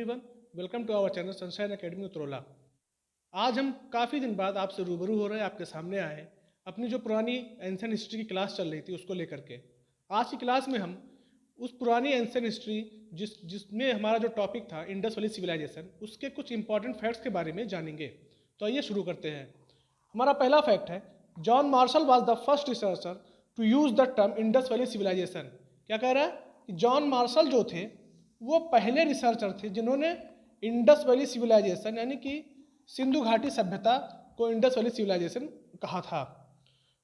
Everyone, welcome to our channel Sunshine Academy Utraula. आज हम काफ़ी दिन बाद आपसे रूबरू हो रहे हैं, आपके सामने आए हैं अपनी जो पुरानी एंशिएंट हिस्ट्री की क्लास चल रही थी उसको लेकर के। आज की क्लास में हम उस पुरानी एंशिएंट हिस्ट्री जिसमें हमारा जो टॉपिक था इंडस वैली सिविलाइजेशन, उसके कुछ इंपॉर्टेंट फैक्ट्स के बारे में जानेंगे। तो आइए शुरू करते हैं। हमारा पहला फैक्ट है, John Marshall was the first researcher to use the term Indus valley civilisation. क्या कह रहा है कि जॉन मार्शल जो थे वो पहले रिसर्चर थे जिन्होंने इंडस वैली सिविलाइजेशन यानी कि सिंधु घाटी सभ्यता को इंडस वैली सिविलाइजेशन कहा था।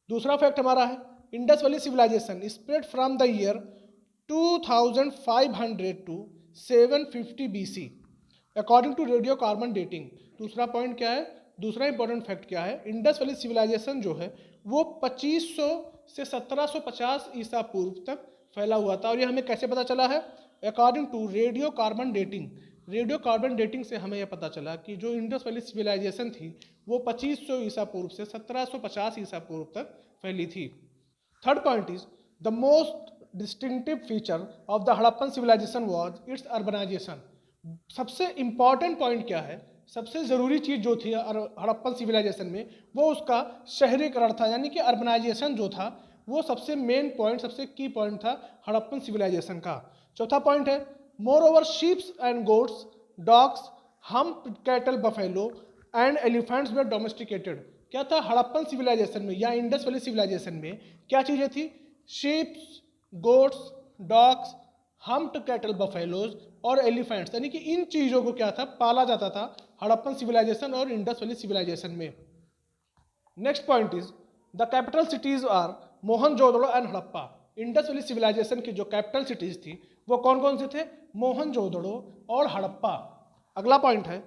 दूसरा फैक्ट हमारा है, Indus valley civilisation spread from the year 2500 to 750 BC according to radio carbon dating. दूसरा पॉइंट क्या है, दूसरा इंपॉर्टेंट फैक्ट क्या है, इंडस वैली सिविलाइजेशन जो है वो 2500 से 1750 ईसा पूर्व तक फैला हुआ था। और ये हमें कैसे पता चला है? According to radio carbon dating. Radio carbon dating से हमें यह पता चला कि जो इंडस वैली सिविलाइजेशन थी वो 2500 ईसा पूर्व से 1750 ईसा पूर्व तक फैली थी। Third point is the most distinctive feature of the Harappan civilisation was its urbanisation. सबसे इंपॉर्टेंट पॉइंट क्या है, सबसे ज़रूरी चीज़ जो थी हड़प्पन सिविलाइजेशन में वो उसका शहरीकरण था, यानी कि अर्बनाइजेशन जो था वो सबसे मेन पॉइंट, सबसे की पॉइंट था हड़प्पन सिविलाइजेशन का। चौथा पॉइंट है, more over sheeps and goats, dogs, hump cattle, buffalo and elephants were domesticated. क्या था हड़प्पन सिविलाइजेशन में या इंडस वैली सिविलाइजेशन में? क्या चीज़ें थी? Sheeps, goats, dogs, humped cattle, buffaloes और एलिफेंट्स, यानी कि इन चीज़ों को क्या था, पाला जाता था हड़प्पन सिविलाइजेशन और इंडस वैली सिविलाइजेशन में। Next point is the capital cities are Mohenjodaro and Harappa. Indus valley civilisation की जो कैपिटल सिटीज थी वो कौन कौन से थे? मोहनजोदड़ो और हड़प्पा। अगला पॉइंट है,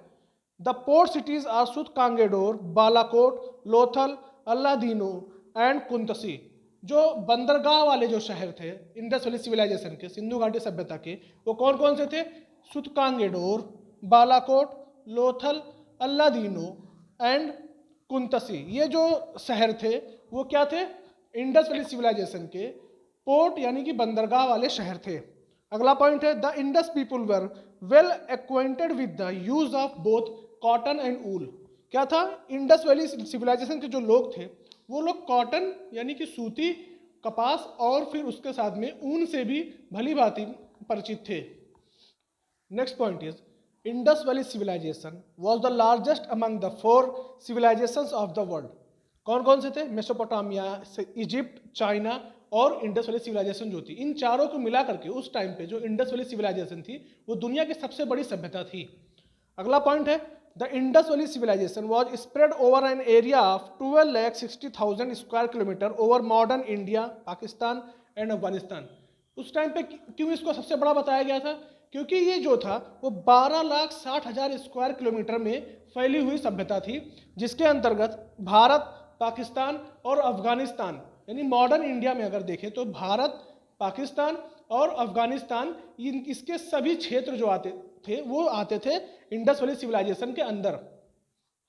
the port cities are Sutkagendor, Balakot, Lothal, Allahdino and Kuntasi. जो बंदरगाह वाले जो शहर थे इंडस वैली सिविलाइजेशन के, सिंधु घाटी सभ्यता के, वो कौन कौन से थे? सुतकांगेडोर, बालाकोट, लोथल, अल्लादीनो एंड कुंतसी। ये जो शहर थे वो क्या थे? इंडस वैली सिविलाइजेशन के पोर्ट यानी कि बंदरगाह वाले शहर थे। अगला पॉइंट है, the Indus people were well acquainted with the use of both cotton and wool. क्या था? इंडस वैली सिविलाइजेशन के जो लोग थे वो लोग कॉटन यानी कि सूती कपास और फिर उसके साथ में ऊन से भी भली भांति परिचित थे। Next point is Indus valley civilisation was the largest among the 4 civilisations of the world. कौन कौन से थे? मेसोपोटामिया, इजिप्ट, चाइना और इंडस वैली सिविलाइजेशन जो थी, इन चारों को मिला करके उस टाइम पे जो इंडस वैली सिविलाइजेशन थी वो दुनिया की सबसे बड़ी सभ्यता थी। अगला पॉइंट है, the Indus valley civilisation was spread over an area of 12,60,000 square kilometre over modern India, Pakistan and Afghanistan. उस टाइम पे क्यों इसको सबसे बड़ा बताया गया था? क्योंकि ये जो था वो 12,60,000 स्क्वायर किलोमीटर में फैली हुई सभ्यता थी, जिसके अंतर्गत भारत, पाकिस्तान और अफगानिस्तान, यानी मॉडर्न इंडिया में अगर देखें तो भारत, पाकिस्तान और अफगानिस्तान, इसके सभी क्षेत्र जो आते थे इंडस वैली सिविलाइजेशन के अंदर।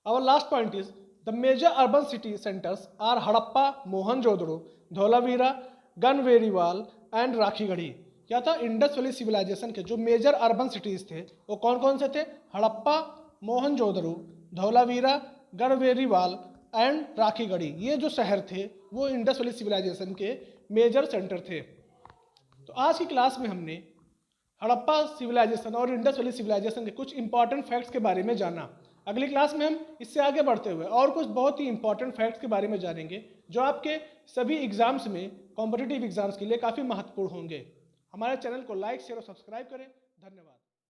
Our last point is the major urban city centres are Harappa, Mohenjodaro, Dholavira, Ganweriwala and Rakhigarhi. क्या था? इंडस वैली सिविलाइजेशन के जो मेजर अर्बन सिटीज थे वो कौन कौन से थे? हड़प्पा, मोहनजोदड़ो, धोलावीरा, गढ़वेरीवाल एंड राखीगढ़ी। ये जो शहर थे वो इंडस वैली सिविलाइजेशन के मेजर सेंटर थे। तो आज की क्लास में हमने हड़प्पा सिविलाइजेशन और इंडस वैली सिविलाइजेशन के कुछ इंपॉर्टेंट फैक्ट्स के बारे में जाना। अगली क्लास में हम इससे आगे बढ़ते हुए और कुछ बहुत ही इंपॉर्टेंट फैक्ट्स के बारे में जानेंगे जो आपके सभी एग्जाम्स में, कॉम्पिटिटिव एग्जाम्स के लिए काफ़ी महत्वपूर्ण होंगे। हमारे चैनल को लाइक, शेयर और सब्सक्राइब करें। धन्यवाद।